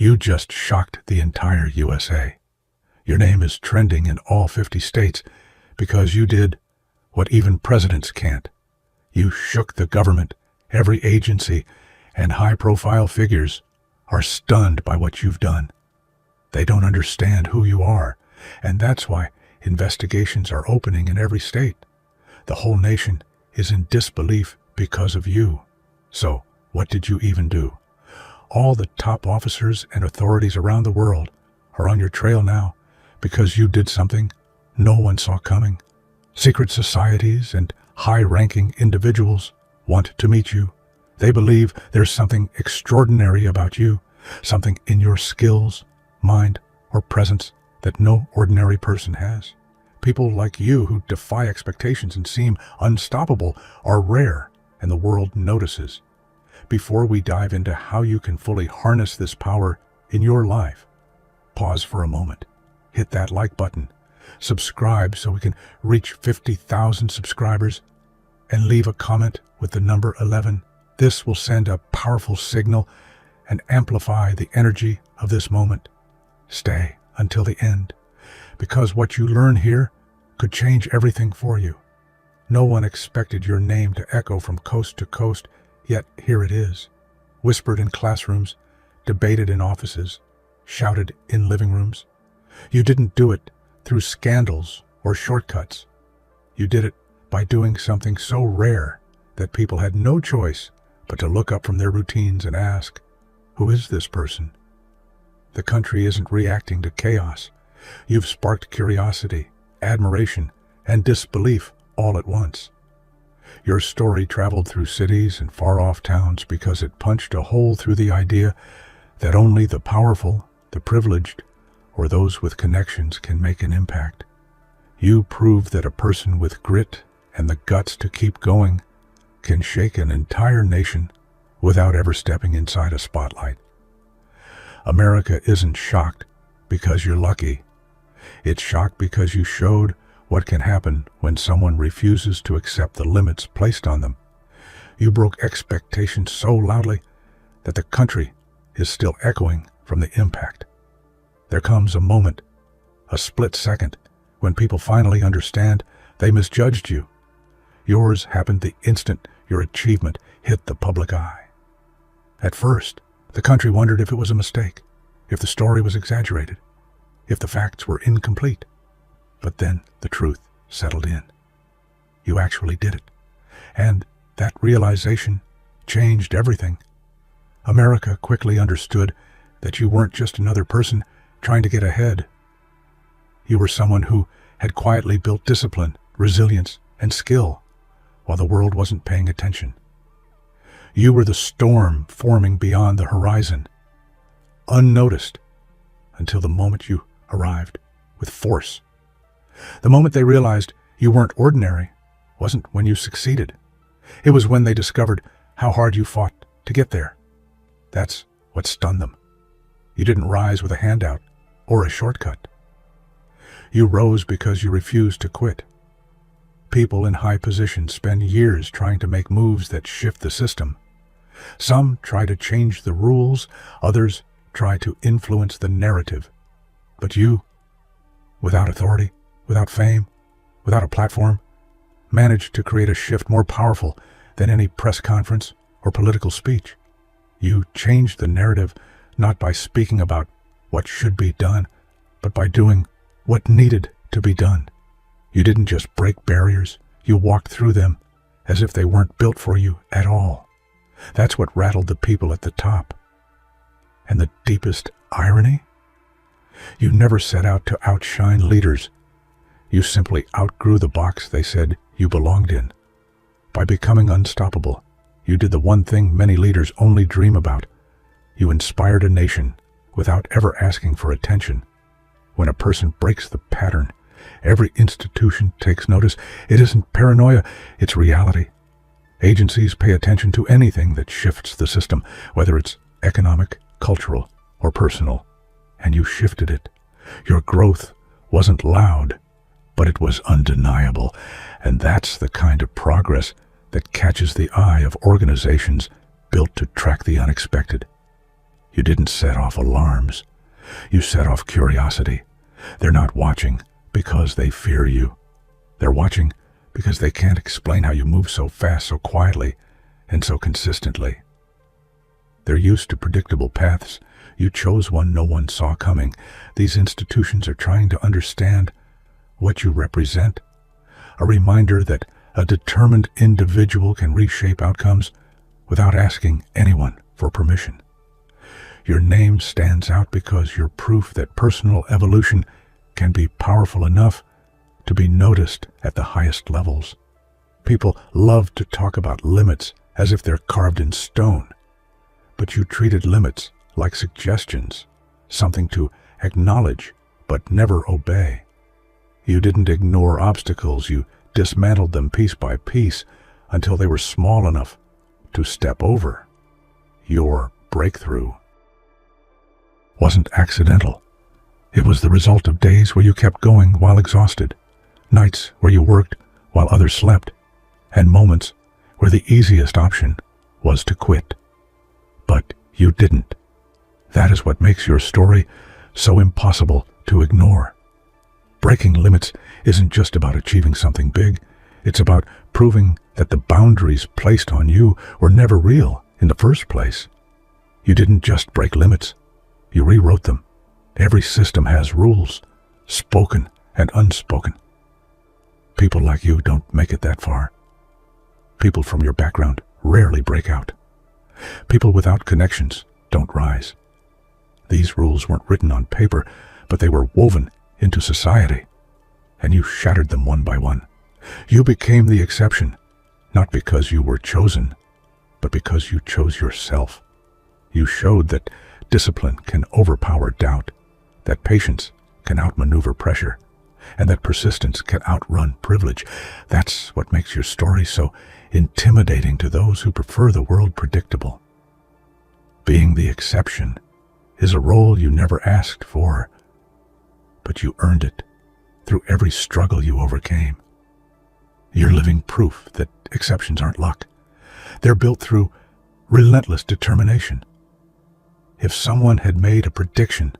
You just shocked the entire USA. Your name is trending in all 50 states because you did what even presidents can't. You shook the government. Every agency and high-profile figures are stunned by what you've done. They don't understand who you are, and that's why investigations are opening in every state. The whole nation is in disbelief because of you. So, what did you even do? All the top officers and authorities around the world are on your trail now because you did something no one saw coming. Secret societies and high-ranking individuals want to meet you. They believe there's something extraordinary about you, something in your skills, mind, or presence that no ordinary person has. People like you who defy expectations and seem unstoppable are rare, and the world notices. Before we dive into how you can fully harness this power in your life, pause for a moment. Hit that like button. Subscribe so we can reach 50,000 subscribers, and leave a comment with the number 11. This will send a powerful signal and amplify the energy of this moment. Stay until the end, because what you learn here could change everything for you. No one expected your name to echo from coast to coast, yet here it is, whispered in classrooms, debated in offices, shouted in living rooms. You didn't do it through scandals or shortcuts. You did it by doing something so rare that people had no choice but to look up from their routines and ask, who is this person? The country isn't reacting to chaos. You've sparked curiosity, admiration, and disbelief all at once. Your story traveled through cities and far-off towns because it punched a hole through the idea that only the powerful, the privileged, or those with connections can make an impact. You proved that a person with grit and the guts to keep going can shake an entire nation without ever stepping inside a spotlight. America isn't shocked because you're lucky. It's shocked because you showed what can happen when someone refuses to accept the limits placed on them. You broke expectations so loudly that the country is still echoing from the impact. There comes a moment, a split second, when people finally understand they misjudged you. Yours happened the instant your achievement hit the public eye. At first, the country wondered if it was a mistake, if the story was exaggerated, if the facts were incomplete. But then the truth settled in. You actually did it. And that realization changed everything. America quickly understood that you weren't just another person trying to get ahead. You were someone who had quietly built discipline, resilience, and skill while the world wasn't paying attention. You were the storm forming beyond the horizon, unnoticed until the moment you arrived with force. The moment they realized you weren't ordinary wasn't when you succeeded. It was when they discovered how hard you fought to get there. That's what stunned them. You didn't rise with a handout or a shortcut. You rose because you refused to quit. People in high positions spend years trying to make moves that shift the system. Some try to change the rules, others try to influence the narrative. But you, without authority, without fame, without a platform, managed to create a shift more powerful than any press conference or political speech. You changed the narrative not by speaking about what should be done, but by doing what needed to be done. You didn't just break barriers, you walked through them as if they weren't built for you at all. That's what rattled the people at the top. And the deepest irony? You never set out to outshine leaders. You simply outgrew the box they said you belonged in. By becoming unstoppable, you did the one thing many leaders only dream about. You inspired a nation without ever asking for attention. When a person breaks the pattern, every institution takes notice. It isn't paranoia, it's reality. Agencies pay attention to anything that shifts the system, whether it's economic, cultural, or personal. And you shifted it. Your growth wasn't loud, but it was undeniable. And that's the kind of progress that catches the eye of organizations built to track the unexpected. You didn't set off alarms. You set off curiosity. They're not watching because they fear you. They're watching because they can't explain how you move so fast, so quietly, and so consistently. They're used to predictable paths. You chose one no one saw coming. These institutions are trying to understand what you represent. A reminder that a determined individual can reshape outcomes without asking anyone for permission. Your name stands out because you're proof that personal evolution can be powerful enough to be noticed at the highest levels. People love to talk about limits as if they're carved in stone, but you treated limits like suggestions, something to acknowledge but never obey. You didn't ignore obstacles, you dismantled them piece by piece until they were small enough to step over. Your breakthrough wasn't accidental. It was the result of days where you kept going while exhausted, nights where you worked while others slept, and moments where the easiest option was to quit. But you didn't. That is what makes your story so impossible to ignore. Breaking limits isn't just about achieving something big. It's about proving that the boundaries placed on you were never real in the first place. You didn't just break limits. You rewrote them. Every system has rules, spoken and unspoken. People like you don't make it that far. People from your background rarely break out. People without connections don't rise. These rules weren't written on paper, but they were woven into society, and you shattered them one by one. You became the exception, not because you were chosen, but because you chose yourself. You showed that discipline can overpower doubt, that patience can outmaneuver pressure, and that persistence can outrun privilege. That's what makes your story so intimidating to those who prefer the world predictable. Being the exception is a role you never asked for, but you earned it through every struggle you overcame. You're living proof that exceptions aren't luck. They're built through relentless determination. If someone had made a prediction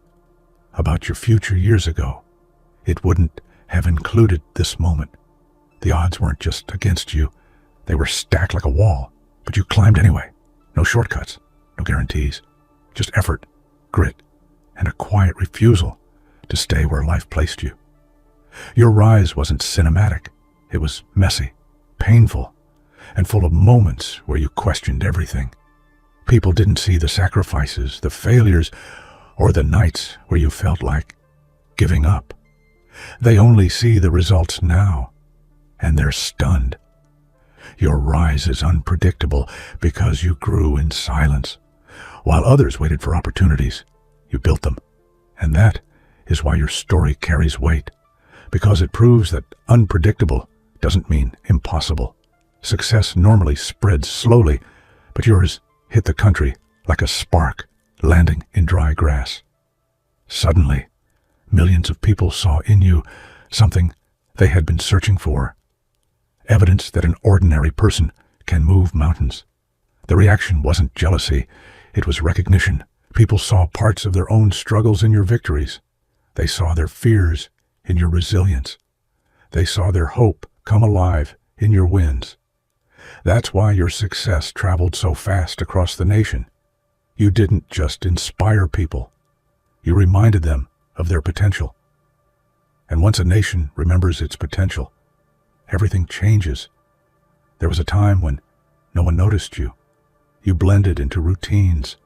about your future years ago, it wouldn't have included this moment. The odds weren't just against you. They were stacked like a wall, but you climbed anyway. No shortcuts, no guarantees, just effort, grit, and a quiet refusal to stay where life placed you. Your rise wasn't cinematic. It was messy, painful, and full of moments where you questioned everything. People didn't see the sacrifices, the failures, or the nights where you felt like giving up. They only see the results now, and they're stunned. Your rise is unpredictable because you grew in silence. While others waited for opportunities, you built them. And that is why your story carries weight, because it proves that unpredictable doesn't mean impossible. Success normally spreads slowly, but yours hit the country like a spark landing in dry grass. Suddenly, millions of people saw in you something they had been searching for. Evidence that an ordinary person can move mountains. The reaction wasn't jealousy, it was recognition. People saw parts of their own struggles in your victories. They saw their fears in your resilience. They saw their hope come alive in your wins. That's why your success traveled so fast across the nation. You didn't just inspire people. You reminded them of their potential. And once a nation remembers its potential, everything changes. There was a time when no one noticed you. You blended into routines,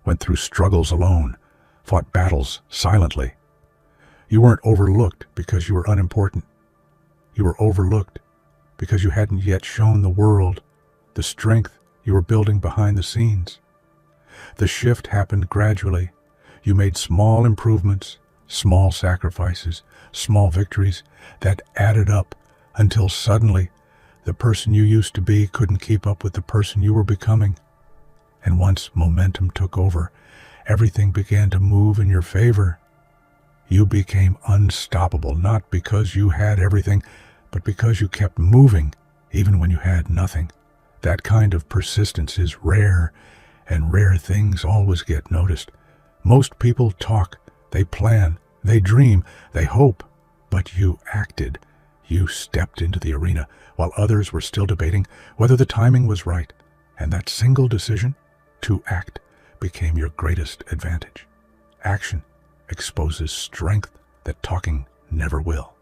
went through struggles alone, fought battles silently. You weren't overlooked because you were unimportant. You were overlooked because you hadn't yet shown the world the strength you were building behind the scenes. The shift happened gradually. You made small improvements, small sacrifices, small victories that added up until suddenly the person you used to be couldn't keep up with the person you were becoming. And once momentum took over, everything began to move in your favor. You became unstoppable, not because you had everything, but because you kept moving even when you had nothing. That kind of persistence is rare, and rare things always get noticed. Most people talk, they plan, they dream, they hope, but you acted. You stepped into the arena while others were still debating whether the timing was right, and that single decision, to act, became your greatest advantage. Action exposes strength that talking never will.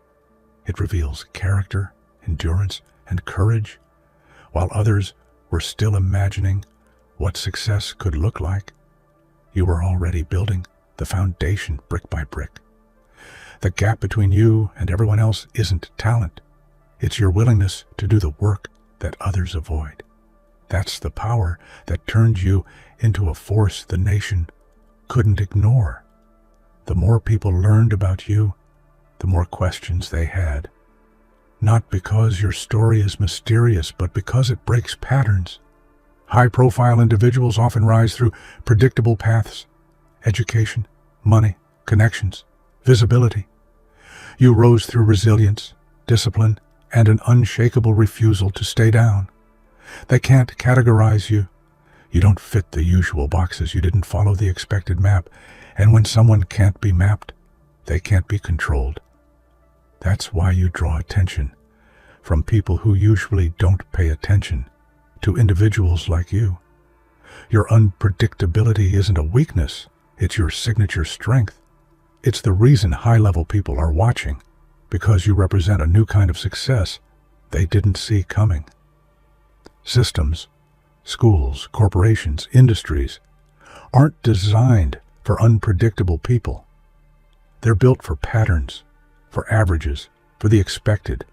It reveals character, endurance, and courage, while others were still imagining what success could look like. You were already building the foundation brick by brick. The gap between you and everyone else isn't talent. It's your willingness to do the work that others avoid. That's the power that turned you into a force the nation couldn't ignore. The more people learned about you, the more questions they had. Not because your story is mysterious, but because it breaks patterns. High-profile individuals often rise through predictable paths: education, money, connections, visibility. You rose through resilience, discipline, and an unshakable refusal to stay down. They can't categorize you. You don't fit the usual boxes. You didn't follow the expected map. And when someone can't be mapped, they can't be controlled. That's why you draw attention from people who usually don't pay attention to individuals like you. Your unpredictability isn't a weakness. It's your signature strength. It's the reason high-level people are watching, because you represent a new kind of success they didn't see coming. Systems, schools, corporations, industries aren't designed for unpredictable people. They're built for patterns, for averages, for the expected.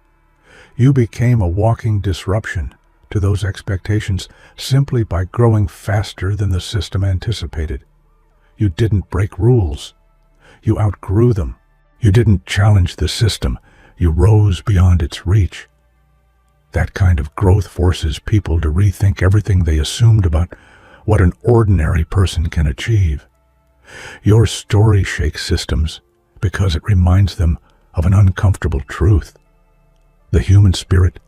You became a walking disruption to those expectations simply by growing faster than the system anticipated. You didn't break rules. You outgrew them. You didn't challenge the system. You rose beyond its reach. That kind of growth forces people to rethink everything they assumed about what an ordinary person can achieve. Your story shakes systems because it reminds them of an uncomfortable truth. The human spirit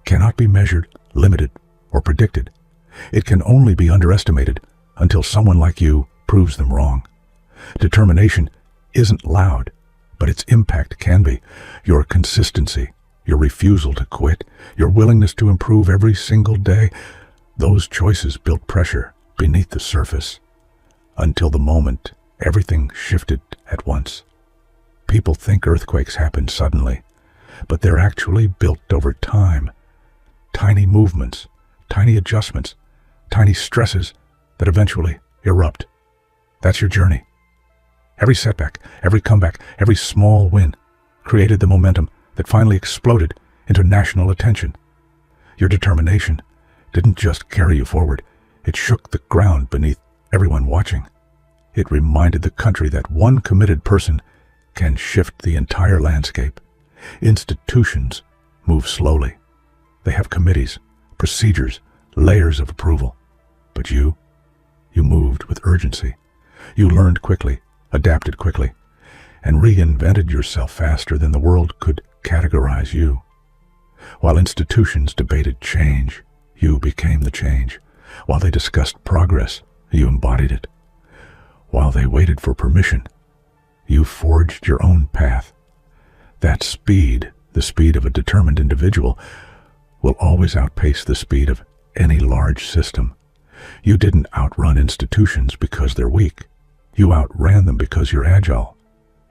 cannot be measured, limited, or predicted. It can only be underestimated until someone like you proves them wrong. Determination isn't loud, but its impact can be. Your consistency, your refusal to quit, your willingness to improve every single day, those choices built pressure beneath the surface. Until the moment everything shifted at once. People think earthquakes happen suddenly, but they're actually built over time. Tiny movements, tiny adjustments, tiny stresses that eventually erupt. That's your journey. Every setback, every comeback, every small win created the momentum that finally exploded into national attention. Your determination didn't just carry you forward, it shook the ground beneath everyone watching. It reminded the country that one committed person can shift the entire landscape. Institutions move slowly. They have committees, procedures, layers of approval. But you moved with urgency. You learned quickly, adapted quickly, and reinvented yourself faster than the world could categorize you. While institutions debated change, you became the change. While they discussed progress, you embodied it. While they waited for permission, you forged your own path. That speed, the speed of a determined individual, will always outpace the speed of any large system. You didn't outrun institutions because they're weak. You outran them because you're agile.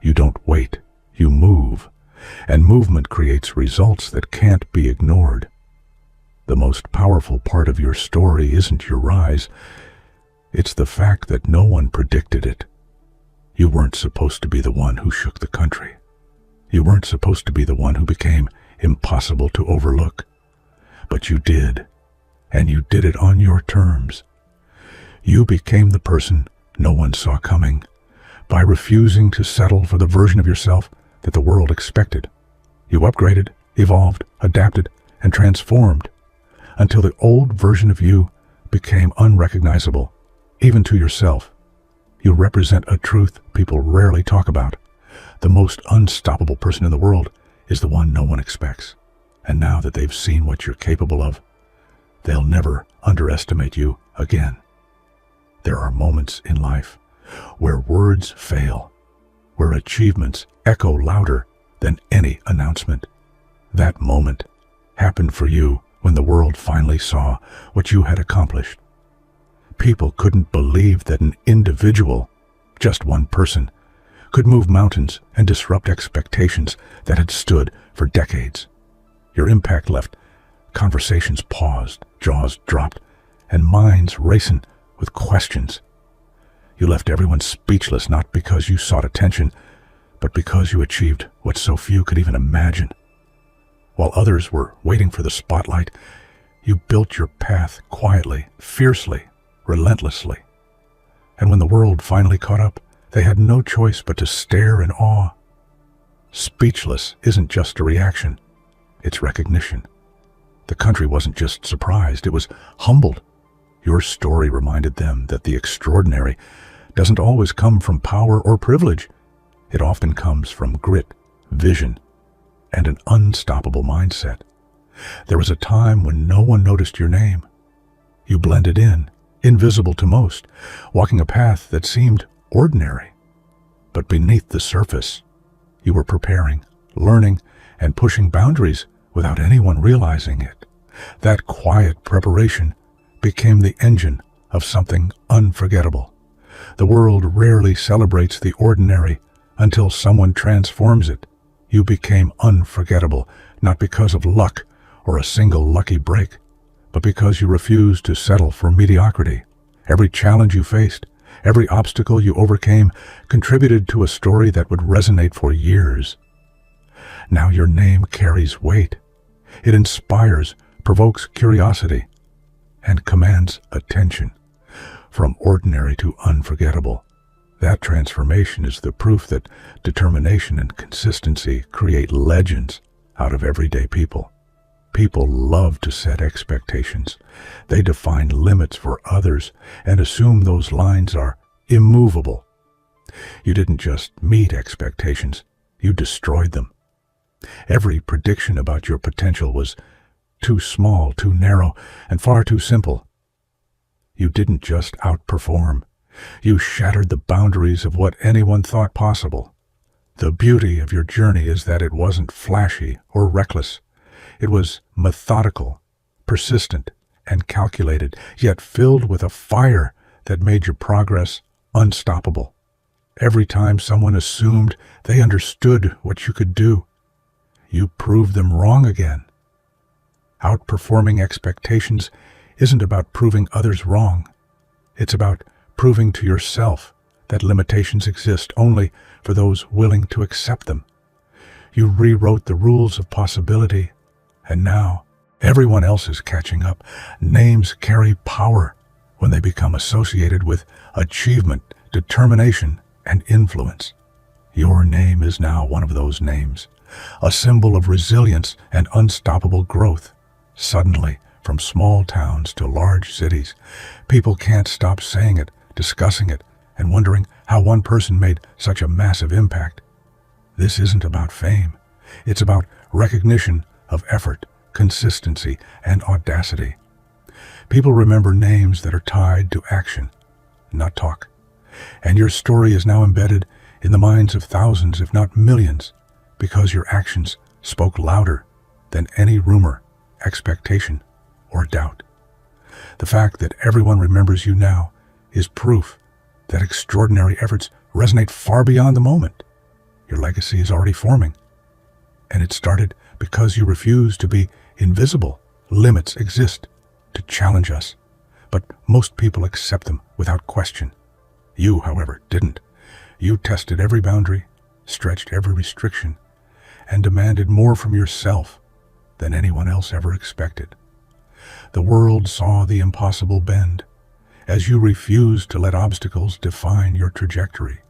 You don't wait, you move. And movement creates results that can't be ignored. The most powerful part of your story isn't your rise. It's the fact that no one predicted it. You weren't supposed to be the one who shook the country. You weren't supposed to be the one who became impossible to overlook. But you did, and you did it on your terms. You became the person no one saw coming by refusing to settle for the version of yourself that the world expected. You upgraded, evolved, adapted, and transformed until the old version of you became unrecognizable, even to yourself. You represent a truth people rarely talk about. The most unstoppable person in the world is the one no one expects. And now that they've seen what you're capable of, they'll never underestimate you again. There are moments in life where words fail, where achievements echo louder than any announcement. That moment happened for you when the world finally saw what you had accomplished. People couldn't believe that an individual, just one person, could move mountains and disrupt expectations that had stood for decades. Your impact left conversations paused, jaws dropped, and minds racing with questions. You left everyone speechless, not because you sought attention, but because you achieved what so few could even imagine. While others were waiting for the spotlight, you built your path quietly, fiercely, relentlessly. And when the world finally caught up, they had no choice but to stare in awe. Speechless isn't just a reaction, it's recognition. The country wasn't just surprised, it was humbled. Your story reminded them that the extraordinary doesn't always come from power or privilege. It often comes from grit, vision, and an unstoppable mindset. There was a time when no one noticed your name. You blended in, invisible to most, walking a path that seemed ordinary. But beneath the surface, you were preparing, learning, and pushing boundaries without anyone realizing it. That quiet preparation became the engine of something unforgettable. The world rarely celebrates the ordinary until someone transforms it. You became unforgettable, not because of luck or a single lucky break, but because you refused to settle for mediocrity. Every challenge you faced, every obstacle you overcame, contributed to a story that would resonate for years. Now your name carries weight. It inspires, provokes curiosity, and commands attention. From ordinary to unforgettable, that transformation is the proof that determination and consistency create legends out of everyday people. People love to set expectations. They define limits for others and assume those lines are immovable. You didn't just meet expectations, you destroyed them. Every prediction about your potential was too small, too narrow, and far too simple. You didn't just outperform. You shattered the boundaries of what anyone thought possible. The beauty of your journey is that it wasn't flashy or reckless. It was methodical, persistent, and calculated, yet filled with a fire that made your progress unstoppable. Every time someone assumed they understood what you could do, you proved them wrong again. Outperforming expectations isn't about proving others wrong. It's about proving to yourself that limitations exist only for those willing to accept them. You rewrote the rules of possibility, and now everyone else is catching up. Names carry power when they become associated with achievement, determination, and influence. Your name is now one of those names, a symbol of resilience and unstoppable growth. Suddenly, from small towns to large cities, people can't stop saying it, discussing it, and wondering how one person made such a massive impact. This isn't about fame. It's about recognition of effort, consistency, and audacity. People remember names that are tied to action, not talk. And your story is now embedded in the minds of thousands, if not millions, because your actions spoke louder than any rumor, expectation, or doubt. The fact that everyone remembers you now is proof that extraordinary efforts resonate far beyond the moment. Your legacy is already forming, and it started because you refused to be invisible. Limits exist to challenge us, but most people accept them without question. You, however, didn't. You tested every boundary, stretched every restriction, and demanded more from yourself than anyone else ever expected. The world saw the impossible bend as you refused to let obstacles define your trajectory.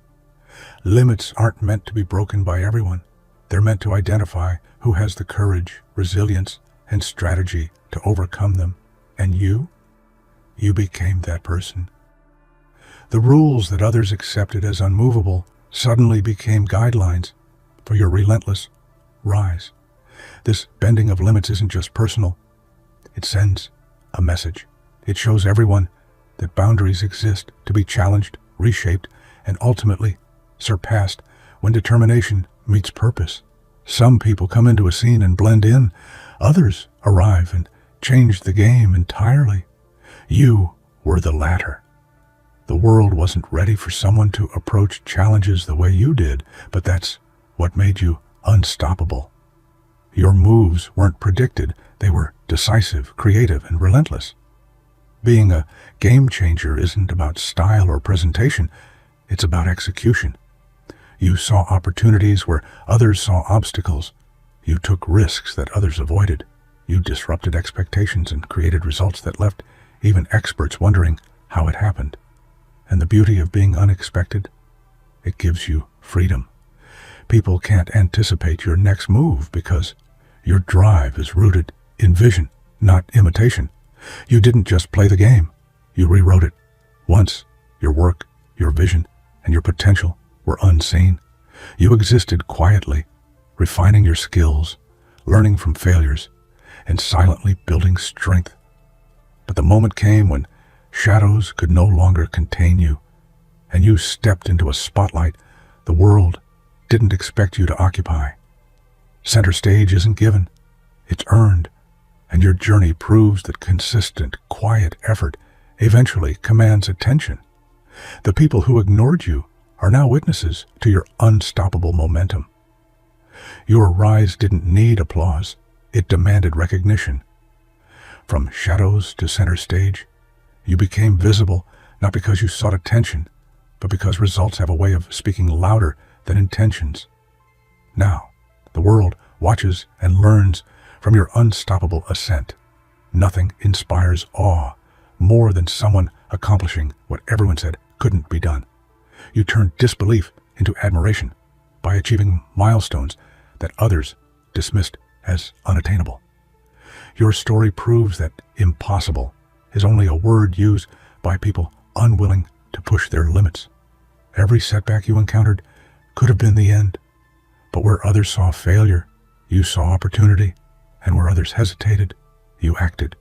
Limits aren't meant to be broken by everyone. They're meant to identify who has the courage, resilience, and strategy to overcome them. And you became that person. The rules that others accepted as unmovable suddenly became guidelines for your relentless rise. This bending of limits isn't just personal. It sends a message. It shows everyone that boundaries exist to be challenged, reshaped, and ultimately surpassed when determination meets purpose. Some people come into a scene and blend in. Others arrive and change the game entirely. You were the latter. The world wasn't ready for someone to approach challenges the way you did, but that's what made you unstoppable. Your moves weren't predicted. They were decisive, creative, and relentless. Being a game changer isn't about style or presentation. It's about execution. You saw opportunities where others saw obstacles. You took risks that others avoided. You disrupted expectations and created results that left even experts wondering how it happened. And the beauty of being unexpected, it gives you freedom. People can't anticipate your next move because your drive is rooted in vision, not imitation. You didn't just play the game, you rewrote it. Once, your work, your vision, and your potential were unseen. You existed quietly, refining your skills, learning from failures, and silently building strength. But the moment came when shadows could no longer contain you, and you stepped into a spotlight the world didn't expect you to occupy. Center stage isn't given, it's earned, and your journey proves that consistent, quiet effort eventually commands attention. The people who ignored you are now witnesses to your unstoppable momentum. Your rise didn't need applause, it demanded recognition. From shadows to center stage, you became visible not because you sought attention, but because results have a way of speaking louder than intentions. Now, the world watches and learns from your unstoppable ascent. Nothing inspires awe more than someone accomplishing what everyone said couldn't be done. You turned disbelief into admiration by achieving milestones that others dismissed as unattainable. Your story proves that impossible is only a word used by people unwilling to push their limits. Every setback you encountered could have been the end, but where others saw failure, you saw opportunity, and where others hesitated, you acted.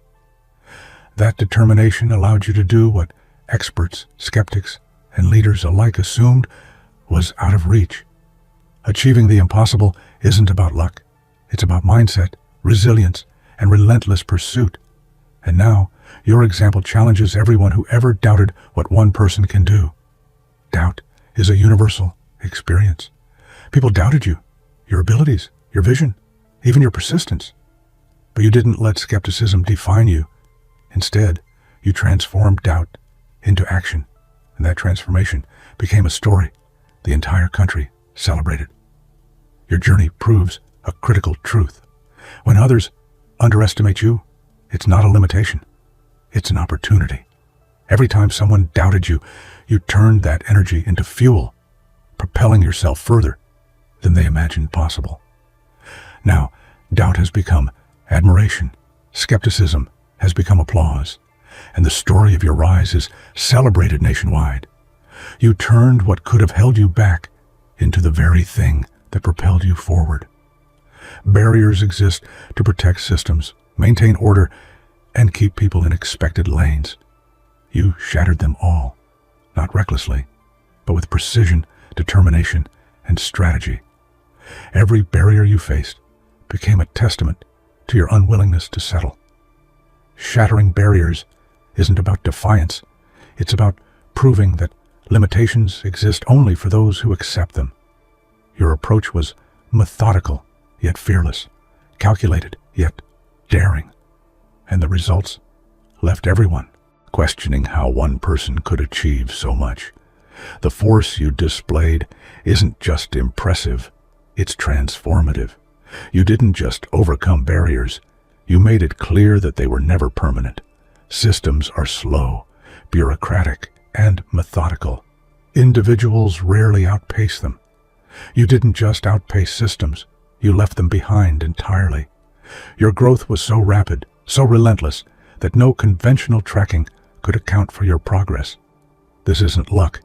That determination allowed you to do what experts, skeptics, and leaders alike assumed was out of reach. Achieving the impossible isn't about luck. It's about mindset, resilience, and relentless pursuit. And now, your example challenges everyone who ever doubted what one person can do. Doubt is a universal experience. People doubted you, your abilities, your vision, even your persistence. But you didn't let skepticism define you. Instead, you transformed doubt into action, and that transformation became a story the entire country celebrated. Your journey proves a critical truth. When others underestimate you, it's not a limitation. It's an opportunity. Every time someone doubted you, you turned that energy into fuel, propelling yourself further than they imagined possible. Now, doubt has become admiration. Skepticism has become applause, and the story of your rise is celebrated nationwide. You turned what could have held you back into the very thing that propelled you forward. Barriers exist to protect systems, maintain order, and keep people in expected lanes. You shattered them all, not recklessly, but with precision, determination, and strategy. Every barrier you faced became a testament to your unwillingness to settle. Shattering barriers isn't about defiance. It's about proving that limitations exist only for those who accept them. Your approach was methodical, yet fearless, calculated, yet daring. And the results left everyone questioning how one person could achieve so much. The force you displayed isn't just impressive, it's transformative. You didn't just overcome barriers, you made it clear that they were never permanent. Systems are slow, bureaucratic, and methodical. Individuals rarely outpace them. You didn't just outpace systems, you left them behind entirely. Your growth was so rapid, so relentless, that no conventional tracking could account for your progress. This isn't luck.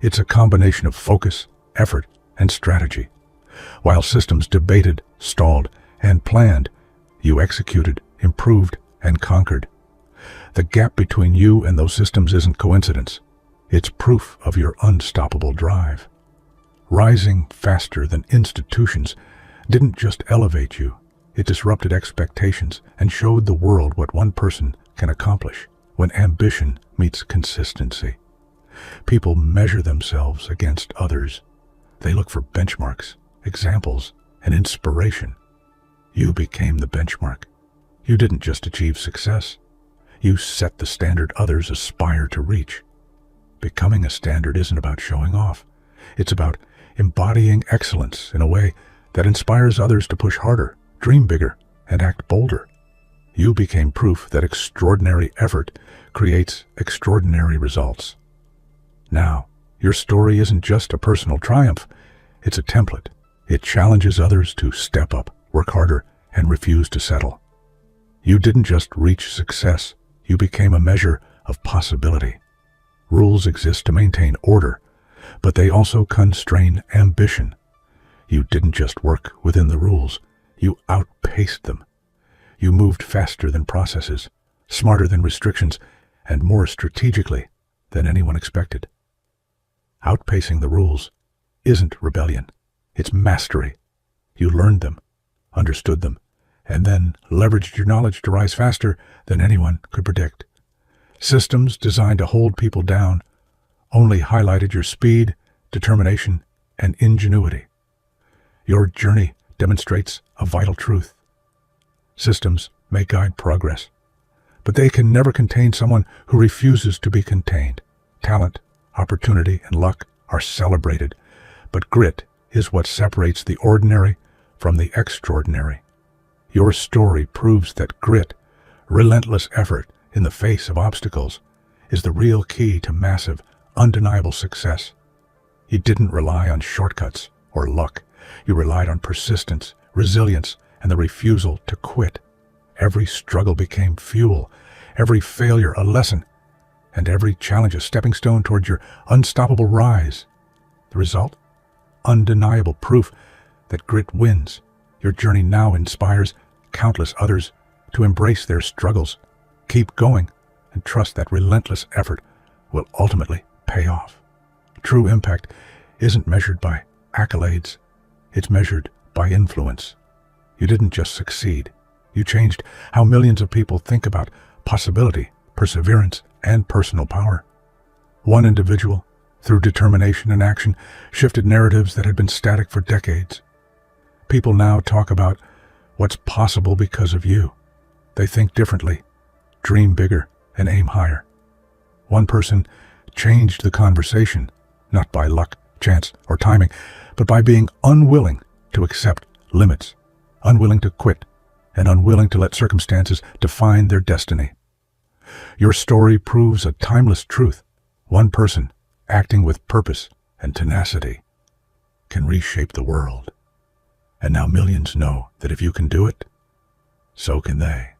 It's a combination of focus, effort, and strategy. While systems debated, stalled, and planned, you executed, improved, and conquered. The gap between you and those systems isn't coincidence. It's proof of your unstoppable drive. Rising faster than institutions didn't just elevate you, it disrupted expectations and showed the world what one person can accomplish when ambition meets consistency. People measure themselves against others. They look for benchmarks, examples, and inspiration. You became the benchmark. You didn't just achieve success. You set the standard others aspire to reach. Becoming a standard isn't about showing off. It's about embodying excellence in a way that inspires others to push harder, dream bigger, and act bolder. You became proof that extraordinary effort creates extraordinary results. Now, your story isn't just a personal triumph, it's a template. It challenges others to step up, work harder, and refuse to settle. You didn't just reach success, you became a measure of possibility. Rules exist to maintain order, but they also constrain ambition. You didn't just work within the rules, you outpaced them. You moved faster than processes, smarter than restrictions, and more strategically than anyone expected. Outpacing the rules isn't rebellion, it's mastery. You learned them, understood them, and then leveraged your knowledge to rise faster than anyone could predict. Systems designed to hold people down only highlighted your speed, determination, and ingenuity. Your journey demonstrates a vital truth. Systems may guide progress, but they can never contain someone who refuses to be contained. Talent, opportunity, and luck are celebrated, but grit is what separates the ordinary from the extraordinary. Your story proves that grit, relentless effort in the face of obstacles, is the real key to massive, undeniable success. You didn't rely on shortcuts or luck. You relied on persistence, resilience, and the refusal to quit. Every struggle became fuel, every failure a lesson, and every challenge a stepping stone toward your unstoppable rise. The result? Undeniable proof that grit wins. Your journey now inspires countless others to embrace their struggles, keep going, and trust that relentless effort will ultimately pay off. True impact isn't measured by accolades, it's measured by influence. You didn't just succeed, you changed how millions of people think about possibility, perseverance, and personal power. One individual, through determination and action, shifted narratives that had been static for decades. People now talk about what's possible because of you. They think differently, dream bigger, and aim higher. One person changed the conversation, not by luck, chance, or timing, but by being unwilling to accept limits, unwilling to quit, and unwilling to let circumstances define their destiny. Your story proves a timeless truth. One person, acting with purpose and tenacity, can reshape the world. And now millions know that if you can do it, so can they.